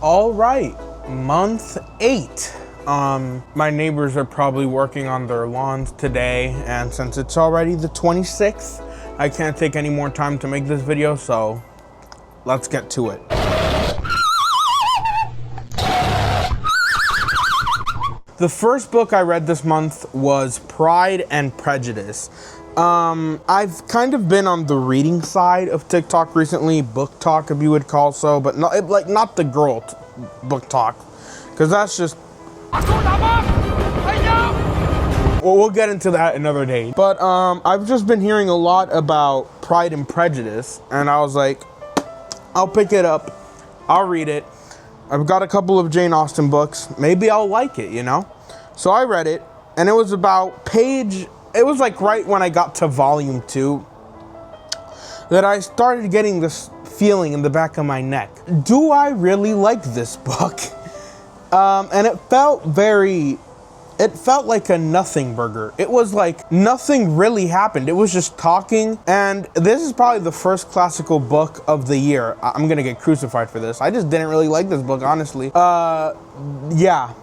All right, month 8. My neighbors are probably working on their lawns today, and since it's already the 26th, I can't take any more time to make this video, so let's get to it. The first book I read this month was Pride and Prejudice. I've kind of been on the reading side of TikTok recently, book talk if you would call so, but not the girl book talk, because that's just... Well, we'll get into that another day. But I've just been hearing a lot about Pride and Prejudice, and I was like, I'll pick it up, I'll read it. I've got a couple of Jane Austen books, maybe I'll like it, you know? So I read it, and it was about it was like right when I got to volume 2 that I started getting this feeling in the back of my neck. Do I really like this book? And it felt like a nothing burger. It was like nothing really happened. It was just talking. And this is probably the first classical book of the year. I'm gonna get crucified for this. I just didn't really like this book, honestly. Yeah.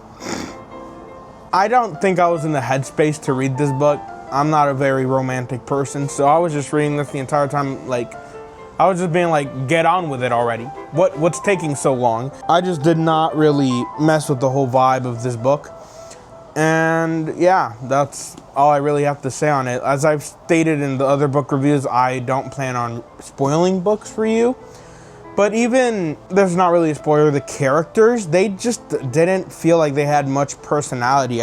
I don't think I was in the headspace to read this book. I'm not a very romantic person, so I was just reading this the entire time, like, I was just being like, get on with it already. What's taking so long? I just did not really mess with the whole vibe of this book. And yeah, that's all I really have to say on it. As I've stated in the other book reviews, I don't plan on spoiling books for you. But even, there's not really a spoiler, the characters, they just didn't feel like they had much personality.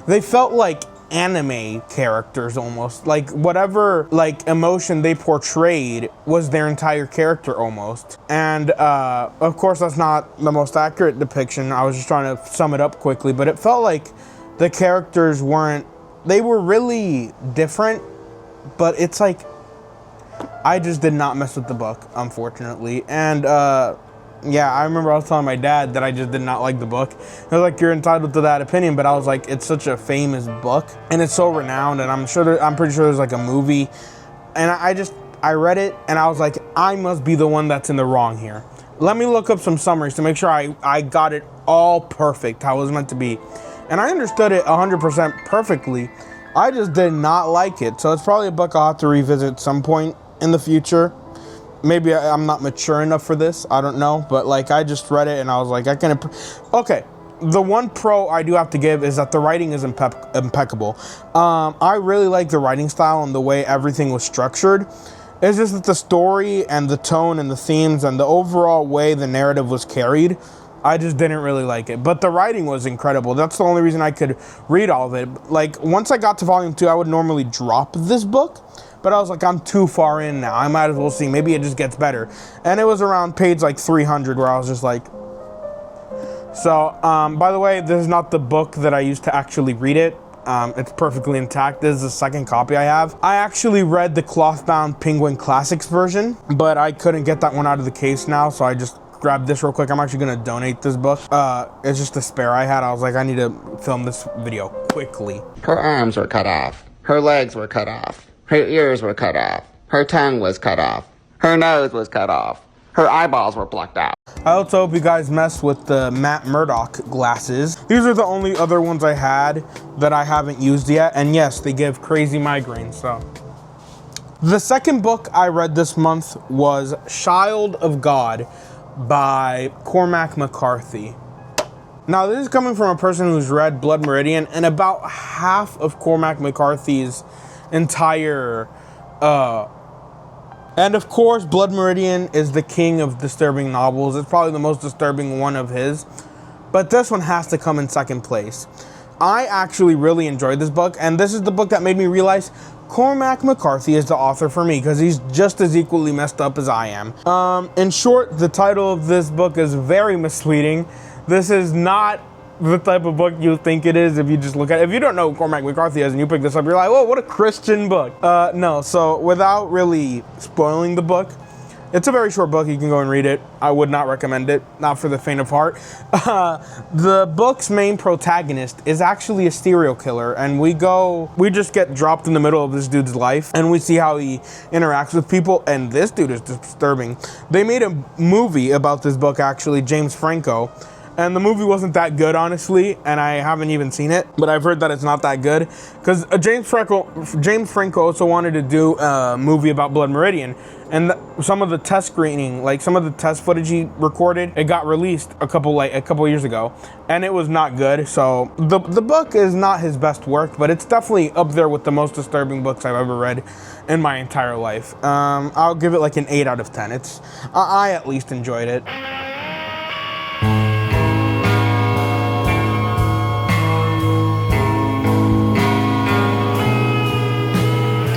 They felt like anime characters almost. Like whatever like emotion they portrayed was their entire character almost. And of course that's not the most accurate depiction. I was just trying to sum it up quickly, but it felt like the characters they were really different, but it's like, I just did not mess with the book, unfortunately. And yeah, I remember I was telling my dad that I just did not like the book. He was like, you're entitled to that opinion, but I was like, it's such a famous book and it's so renowned, and I'm pretty sure there's like a movie. And I read it and I was like, I must be the one that's in the wrong here. Let me look up some summaries to make sure I got it all perfect, how it was meant to be. And I understood it 100% perfectly. I just did not like it. So it's probably a book I'll have to revisit at some point in the future. Maybe I'm not mature enough for this, I don't know, but like I just read it and I was like, okay, the one pro I do have to give is that the writing is impeccable. I really like the writing style and the way everything was structured. It's just that the story and the tone and the themes and the overall way the narrative was carried, I just didn't really like it. But the writing was incredible. That's the only reason I could read all of it. Like once I got to volume 2, I would normally drop this book, but I was like, I'm too far in now. I might as well see. Maybe it just gets better. And it was around page like 300 where I was just like... So, by the way, this is not the book that I used to actually read it. It's perfectly intact. This is the second copy I have. I actually read the cloth-bound Penguin Classics version, but I couldn't get that one out of the case now, so I just grabbed this real quick. I'm actually gonna donate this book. It's just a spare I had. I was like, I need to film this video quickly. Her arms were cut off. Her legs were cut off. Her ears were cut off. Her tongue was cut off. Her nose was cut off. Her eyeballs were plucked out. I also hope you guys mess with the Matt Murdock glasses. These are the only other ones I had that I haven't used yet. And yes, they give crazy migraines, so. The second book I read this month was Child of God by Cormac McCarthy. Now, this is coming from a person who's read Blood Meridian, and about half of Cormac McCarthy's entire and of course Blood Meridian is the king of disturbing novels. It's probably the most disturbing one of his, but this one has to come in second place. I actually really enjoyed this book, and this is the book that made me realize Cormac McCarthy is the author for me, because he's just as equally messed up as I am. In short, the title of this book is very misleading. This is not the type of book you think it is if you just look at it. If you don't know who Cormac McCarthy is and you pick this up, you're like, whoa, what a Christian book. No, so without really spoiling the book, It's a very short book. You can go and read it. I would not recommend it. Not for the faint of heart. The book's main protagonist is actually a serial killer, and we just get dropped in the middle of this dude's life, and we see how he interacts with people, and this dude is disturbing. They made a movie about this book, actually, James Franco, and the movie wasn't that good, honestly, and I haven't even seen it, but I've heard that it's not that good, because James Franco also wanted to do a movie about Blood Meridian, and some of the test screening, like some of the test footage he recorded, it got released a couple years ago, and it was not good. So the book is not his best work, but it's definitely up there with the most disturbing books I've ever read in my entire life. I'll give it like an 8 out of 10. I at least enjoyed it.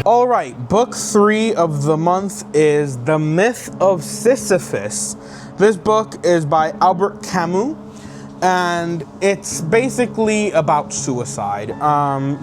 All right, book 3 of the month is The Myth of Sisyphus. This book is by Albert Camus, and it's basically about suicide.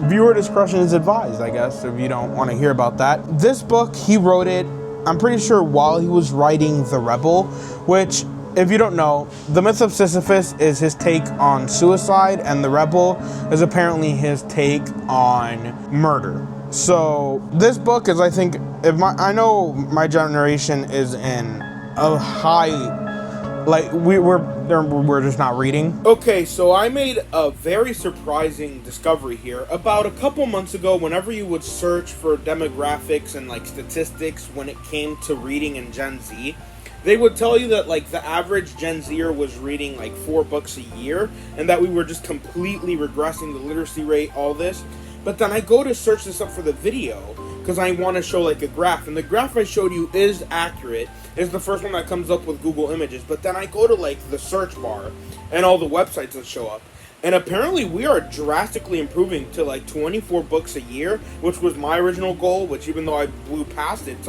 Viewer discretion is advised, I guess, if you don't want to hear about that. This book, he wrote it, I'm pretty sure, while he was writing The Rebel, which, if you don't know, The Myth of Sisyphus is his take on suicide, and The Rebel is apparently his take on murder. So this book is, I think, I know my generation is in a high, like we're just not reading. Okay, so I made a very surprising discovery here. About a couple months ago, whenever you would search for demographics and like statistics when it came to reading in Gen Z, they would tell you that like the average Gen Zer was reading like 4 books a year, and that we were just completely regressing the literacy rate, all this. But then I go to search this up for the video because I want to show like a graph, and the graph I showed you is accurate. It's the first one that comes up with Google Images. But then I go to like the search bar and all the websites that show up, and apparently we are drastically improving to like 24 books a year, which was my original goal, which even though I blew past it,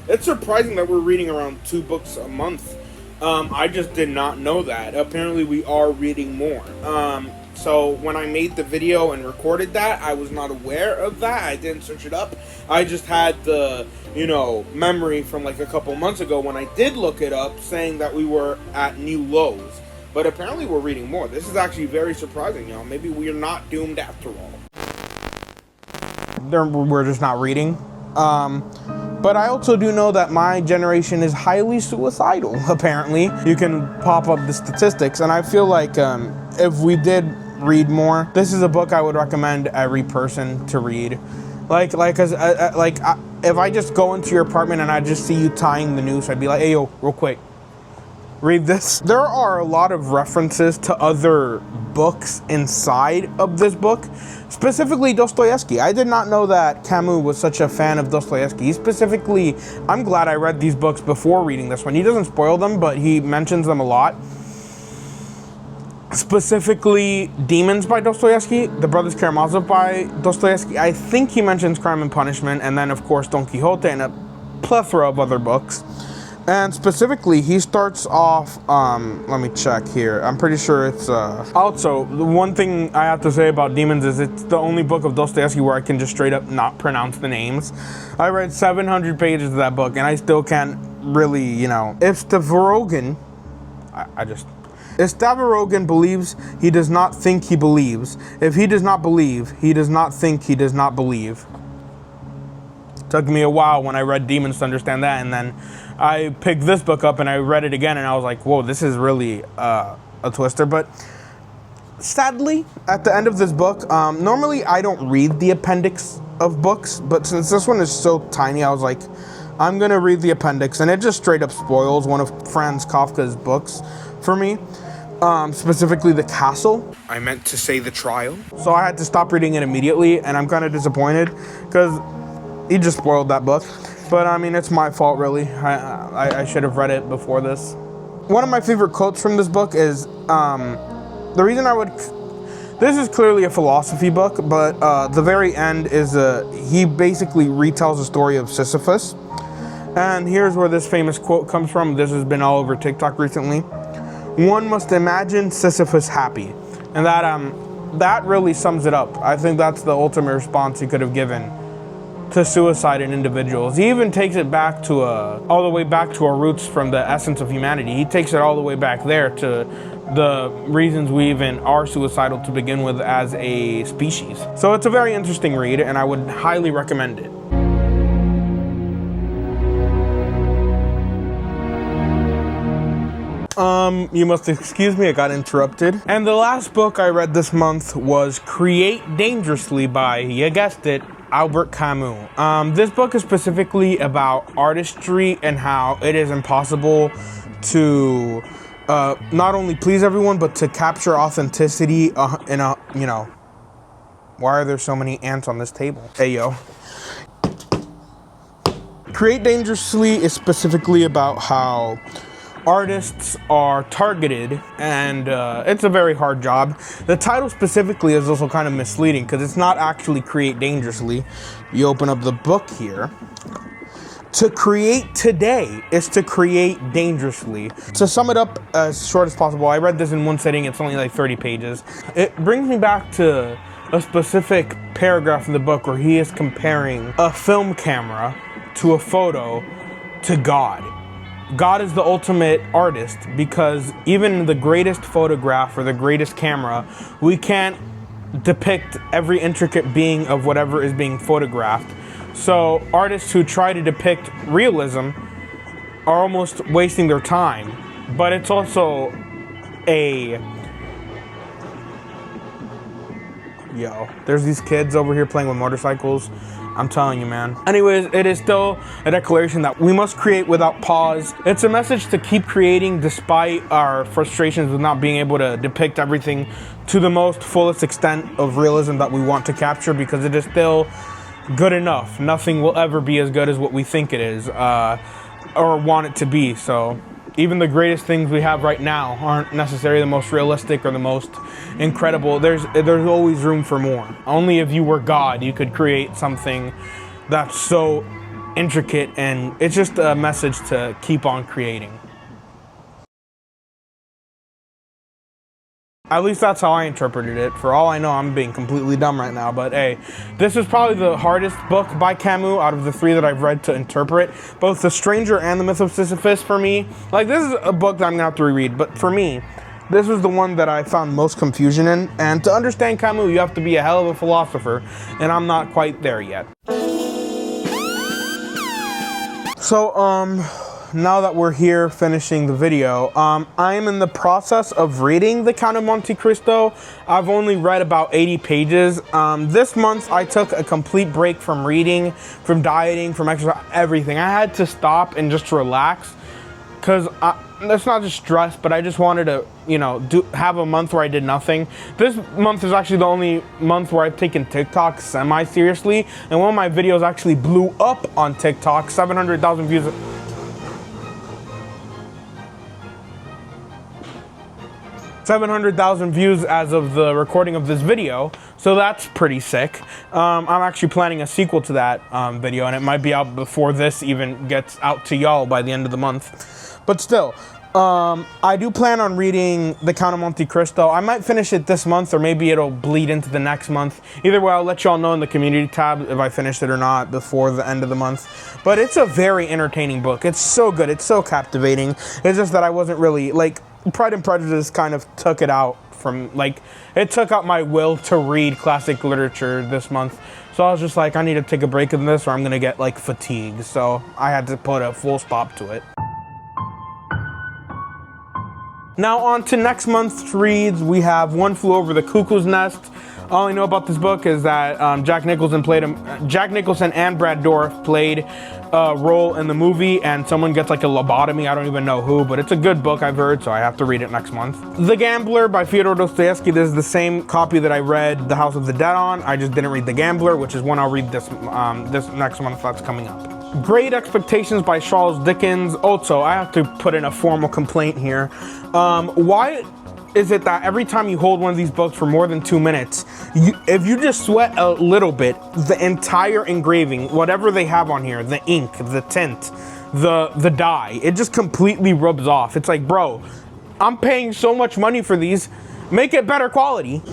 it's surprising that we're reading around 2 books a month. I just did not know that. Apparently we are reading more. So when I made the video and recorded that, I was not aware of that. I didn't search it up. I just had the, memory from like a couple months ago when I did look it up, saying that we were at new lows. But apparently we're reading more. This is actually very surprising, y'all. Maybe we're not doomed after all. We're just not reading. But I also do know that my generation is highly suicidal, apparently. You can pop up the statistics, and I feel like if we did read more, this is a book I would recommend every person to read. If I just go into your apartment and I just see you tying the noose, I'd be like, hey, yo, real quick, read this. There are a lot of references to other books inside of this book, specifically Dostoevsky. I did not know that Camus was such a fan of Dostoevsky. I'm glad I read these books before reading this one. He doesn't spoil them, but he mentions them a lot. Specifically, Demons by Dostoevsky, The Brothers Karamazov by Dostoevsky. I think he mentions Crime and Punishment, and then, of course, Don Quixote and a plethora of other books. And specifically, he starts off, let me check here. I'm pretty sure it's, also, the one thing I have to say about Demons is it's the only book of Dostoevsky where I can just straight up not pronounce the names. I read 700 pages of that book, and I still can't really, If Stavrogan, If Stavrogan believes, he does not think he believes. If he does not believe, he does not think he does not believe. Took me a while when I read Demons to understand that, and then I picked this book up and I read it again, and I was like, whoa, this is really a twister. But sadly, at the end of this book, normally I don't read the appendix of books, but since this one is so tiny, I was like, I'm going to read the appendix, and it just straight up spoils one of Franz Kafka's books for me. Specifically The Castle. I meant to say The Trial. So I had to stop reading it immediately, and I'm kind of disappointed because he just spoiled that book. But I mean, it's my fault, really. I should have read it before this. One of my favorite quotes from this book is, this is clearly a philosophy book, but the very end is, he basically retells the story of Sisyphus. And here's where this famous quote comes from. This has been all over TikTok recently. One must imagine Sisyphus happy. And that really sums it up. I think that's the ultimate response he could have given to suicide in individuals. He even takes it back to all the way back to our roots from the essence of humanity. He takes it all the way back there to the reasons we even are suicidal to begin with as a species. So it's a very interesting read, and I would highly recommend it. You must excuse me, I got interrupted. And the last book I read this month was Create Dangerously by, you guessed it, Albert Camus. This book is specifically about artistry and how it is impossible to not only please everyone, but to capture authenticity in a, you know, why are there so many ants on this table? Hey, yo. Create Dangerously is specifically about how artists are targeted, and it's a very hard job. The title specifically is also kind of misleading because it's not actually Create Dangerously. You open up the book here. To create today is to create dangerously. To sum it up as short as possible, I read this in one sitting, it's only like 30 pages. It brings me back to a specific paragraph in the book where he is comparing a film camera to a photo to God. God is the ultimate artist because even in the greatest photograph or the greatest camera, we can't depict every intricate being of whatever is being photographed. So artists who try to depict realism are almost wasting their time. But it's also there's these kids over here playing with motorcycles. I'm telling you, man. Anyways, it is still a declaration that we must create without pause. It's a message to keep creating despite our frustrations with not being able to depict everything to the most fullest extent of realism that we want to capture, because it is still good enough. Nothing will ever be as good as what we think it is or want it to be. So even the greatest things we have right now aren't necessarily the most realistic or the most incredible. There's always room for more. Only if you were God, you could create something that's so intricate, and it's just a message to keep on creating. At least that's how I interpreted it. For all I know, I'm being completely dumb right now, but hey, this is probably the hardest book by Camus out of the three that I've read to interpret. Both The Stranger and The Myth of Sisyphus for me. Like, this is a book that I'm gonna have to reread, but for me, this was the one that I found most confusion in. And to understand Camus, you have to be a hell of a philosopher, and I'm not quite there yet. So, now that we're here finishing the video, I am in the process of reading The Count of Monte Cristo. I've only read about 80 pages. This month I took a complete break from reading, from dieting, from exercise, everything. I had to stop and just relax, because that's not just stress, but I just wanted to, have a month where I did nothing. This month is actually the only month where I've taken TikTok semi-seriously, and one of my videos actually blew up on TikTok, 700,000 views. 700,000 views as of the recording of this video, so that's pretty sick. I'm actually planning a sequel to that video, and it might be out before this even gets out to y'all by the end of the month. But still, I do plan on reading The Count of Monte Cristo. I might finish it this month, or maybe it'll bleed into the next month. Either way, I'll let y'all know in the community tab if I finished it or not before the end of the month. But it's a very entertaining book. It's so good. It's so captivating. It's just that I wasn't really, Pride and Prejudice kind of took it out from, it took out my will to read classic literature this month. So I was just like, I need to take a break in this or I'm going to get, fatigued. So I had to put a full stop to it. Now on to next month's reads. We have One Flew Over the Cuckoo's Nest. All I know about this book is that Jack Nicholson and Brad Dourif played a role in the movie, and someone gets a lobotomy. I don't even know who, but it's a good book, I've heard, so I have to read it next month. The Gambler by Fyodor Dostoevsky. This is the same copy that I read The House of the Dead on. I just didn't read The Gambler, which is one I'll read this next month that's coming up. Great Expectations by Charles Dickens. Also, I have to put in a formal complaint here. Why is it that every time you hold one of these books for more than 2 minutes, if you just sweat a little bit, the entire engraving, whatever they have on here, the ink, the tint, the dye, it just completely rubs off. It's like, bro, I'm paying so much money for these, make it better quality.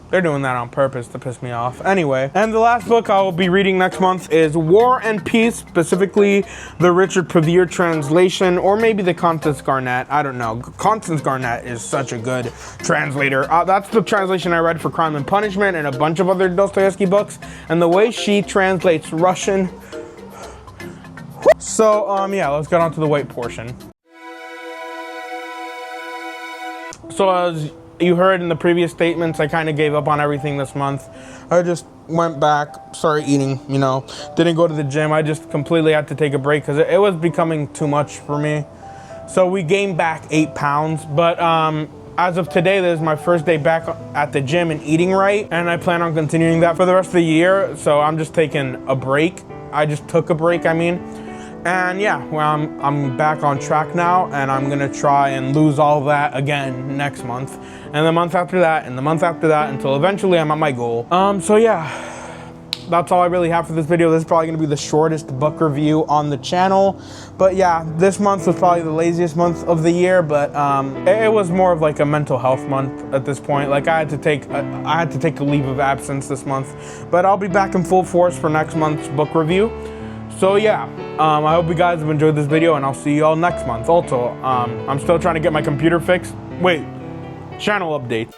They're doing that on purpose to piss me off. Anyway, and the last book I will be reading next month is War and Peace, specifically the Richard Prevere translation, or maybe the Constance Garnett. I don't know. Constance Garnett is such a good translator. That's the translation I read for Crime and Punishment and a bunch of other Dostoevsky books. And the way she translates Russian. So, yeah, let's get on to the weight portion. So as you heard in the previous statements, I kind of gave up on everything this month. I just went back, started eating, you know, didn't go to the gym. I just completely had to take a break because it was becoming too much for me. So we gained back 8 pounds, but as of today, this is my first day back at the gym and eating right, and I plan on continuing that for the rest of the year. So I'm just taking a break. I just took a break, I mean. And yeah, well, I'm back on track now, and I'm gonna try and lose all that again next month, and the month after that, and the month after that, until eventually I'm at my goal. So yeah, that's all I really have for this video. This is probably gonna be the shortest book review on the channel, but yeah, this month was probably the laziest month of the year, but it was more of like a mental health month at this point. Like I had to take a leave of absence this month, but I'll be back in full force for next month's book review. So yeah, I hope you guys have enjoyed this video, and I'll see you all next month. Also, I'm still trying to get my computer fixed. Wait, channel update.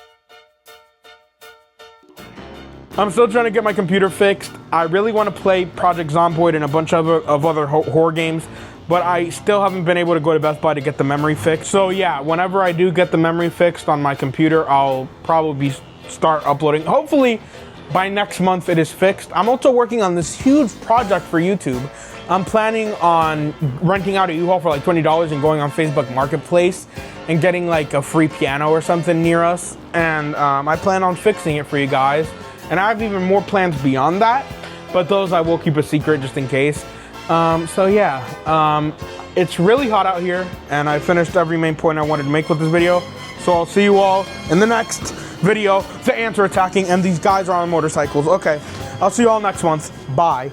I'm still trying to get my computer fixed. I really want to play Project Zomboid and a bunch of other horror games, but I still haven't been able to go to Best Buy to get the memory fixed. So yeah, whenever I do get the memory fixed on my computer, I'll probably start uploading. Hopefully, by next month it is fixed. I'm also working on this huge project for YouTube. I'm planning on renting out a U-Haul for like $20 and going on Facebook Marketplace and getting like a free piano or something near us. And I plan on fixing it for you guys. And I have even more plans beyond that, but those I will keep a secret just in case. So yeah, it's really hot out here, and I finished every main point I wanted to make with this video. So I'll see you all in the next video. The ants are attacking, and these guys are on motorcycles. Okay, I'll see you all next month. Bye.